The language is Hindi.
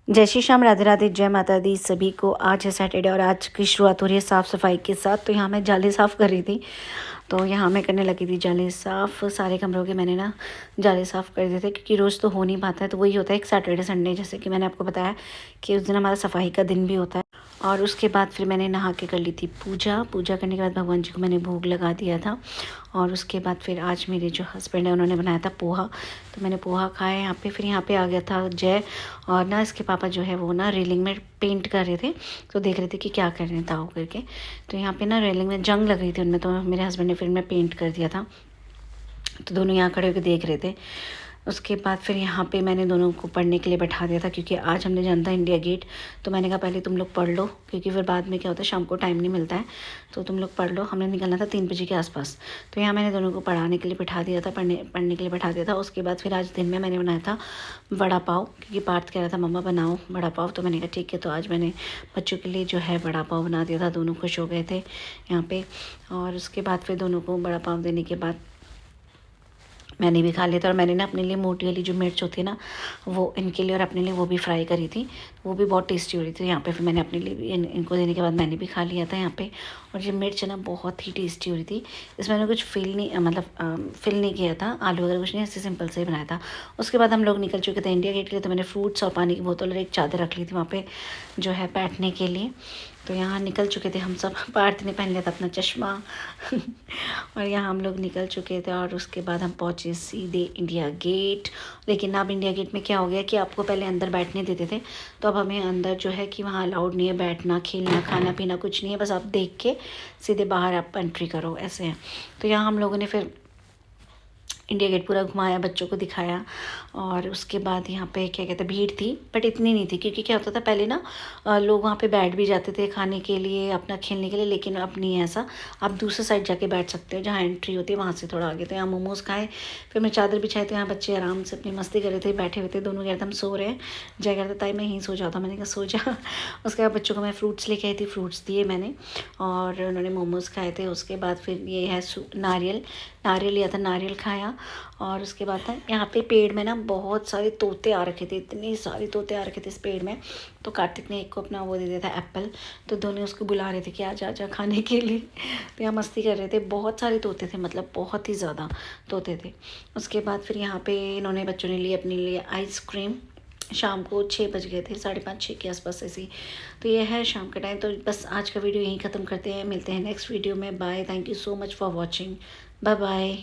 जय श्री श्याम, राधे राधे, जय माता दी सभी को। आज है सैटरडे और आज की शुरुआत हो रही है साफ़ सफाई के साथ। तो यहाँ मैं जाली साफ़ कर रही थी, तो यहाँ मैं करने लगी थी जाली साफ़। सारे कमरों के मैंने ना जाली साफ़ कर दिए थे, क्योंकि रोज़ तो हो नहीं पाता है। तो वही होता है एक सैटरडे संडे, जैसे कि मैंने आपको बताया कि उस दिन हमारा सफाई का दिन भी होता है। और उसके बाद फिर मैंने नहा के कर ली थी पूजा। पूजा करने के बाद भगवान जी को मैंने भोग लगा दिया था। और उसके बाद फिर आज मेरे जो हस्बैंड है उन्होंने बनाया था पोहा, तो मैंने पोहा खाया यहाँ पे। फिर यहाँ पे आ गया था जय, और ना इसके पापा जो है वो ना रेलिंग में पेंट कर रहे थे, तो देख रहे थे कि क्या कर रहे हैं ताऊ करके। तो यहाँ पे ना रेलिंग में जंग लग रही थी उनमें, तो मेरे हस्बैंड ने फिर मैं पेंट कर दिया था। तो दोनों यहाँ खड़े होकर देख रहे थे। उसके बाद फिर यहाँ पे मैंने दोनों को पढ़ने के लिए बैठा दिया था, क्योंकि आज हमने जाना था इंडिया गेट। तो मैंने कहा पहले तुम लोग पढ़ लो, क्योंकि फिर बाद में क्या होता है शाम को टाइम नहीं मिलता है, तो तुम लोग पढ़ लो। हमने निकलना था 3 बजे के आसपास। तो यहाँ मैंने दोनों को पढ़ाने के लिए बैठा दिया था, पढ़ने के लिए बैठा दिया था। उसके बाद फिर आज दिन में मैंने बनाया था वड़ा पाव, क्योंकि पार्थ कह रहा था मम्मा बनाओ वड़ा पाव। तो मैंने कहा ठीक है। तो आज मैंने बच्चों के लिए जो है वड़ा पाव बना दिया था। दोनों खुश हो गए थे यहाँ पे। और उसके बाद फिर दोनों को वड़ा पाव देने के बाद मैंने भी खा लिया था। और मैंने ना अपने लिए मोटी वाली जो मिर्च होती है ना, वो इनके लिए और अपने लिए वो भी फ्राई करी थी, वो भी बहुत टेस्टी हो रही थी यहाँ पे। फिर मैंने अपने लिए भी इनको देने के बाद मैंने भी खा लिया था यहाँ पे। और ये मिर्च है ना बहुत ही टेस्टी हो रही थी। इसमें मैंने कुछ फिल नहीं किया था, आलू वगैरह कुछ नहीं, ऐसे सिंपल से ही बनाया था। उसके बाद हम लोग निकल चुके थे इंडिया गेट के लिए। तो मैंने फ्रूट्स और पानी की बोतल और एक चादर रख ली थी वहाँ पे जो है बैठने के लिए। तो यहाँ निकल चुके थे हम सब। पार्थ ने पहन लिया था अपना चश्मा और यहाँ हम लोग निकल चुके थे। और उसके बाद हम पहुँचे सीधे इंडिया गेट। लेकिन अब इंडिया गेट में क्या हो गया कि आपको पहले अंदर बैठने देते थे, तो अब हमें अंदर जो है कि वहाँ अलाउड नहीं है बैठना, खेलना, खाना पीना कुछ नहीं है। बस आप देख के सीधे बाहर आप एंट्री करो, ऐसे हैं। तो यहाँ हम लोगों ने फिर इंडिया गेट पूरा घुमाया, बच्चों को दिखाया। और उसके बाद यहाँ पे क्या कहते हैं भीड़ थी, बट इतनी नहीं थी, क्योंकि क्या होता था पहले ना लोग वहाँ पे बैठ भी जाते थे खाने के लिए, अपना खेलने के लिए। लेकिन अब नहीं है ऐसा, आप दूसरे साइड जाके बैठ सकते हो जहाँ एंट्री होती है, वहाँ से थोड़ा आगे। तो यहाँ मोमोज़ खाए, फिर मैं चादर बिछाई। तो यहाँ बच्चे आराम से अपनी मस्ती कर रहे थे, बैठे हुए थे। दोनों कह रहे थे हम सो रहे हैं। जय कहते ताई मैं यहीं सो जाता। मैंने कहा सो जा। उसके बाद बच्चों को मैं फ्रूट्स लेके आई थी, फ्रूट्स दिए मैंने, और उन्होंने मोमोज़ खाए थे। उसके बाद फिर ये है नारियल लिया था, नारियल खाया। और उसके बाद था यहाँ पे पेड़ में ना बहुत सारे तोते आ रखे थे, इतने सारे तोते आ रखे थे इस पेड़ में। तो कार्तिक ने एक को अपना वो दे दिया था एप्पल। तो दोनों उसको बुला रहे थे कि आ जा खाने के लिए। तो यहाँ मस्ती कर रहे थे, बहुत सारे तोते थे, मतलब बहुत ही ज़्यादा तोते थे। उसके बाद फिर यहाँ पे इन्होंने बच्चों ने लिए अपने लिए आइसक्रीम। शाम को 6 बज गए थे, 5:30-6 के आसपास ऐसे ही। तो ये है शाम का टाइम। तो बस आज का वीडियो यहीं ख़त्म करते हैं, मिलते हैं नेक्स्ट वीडियो में। Bye, thank you so much for watching, bye bye.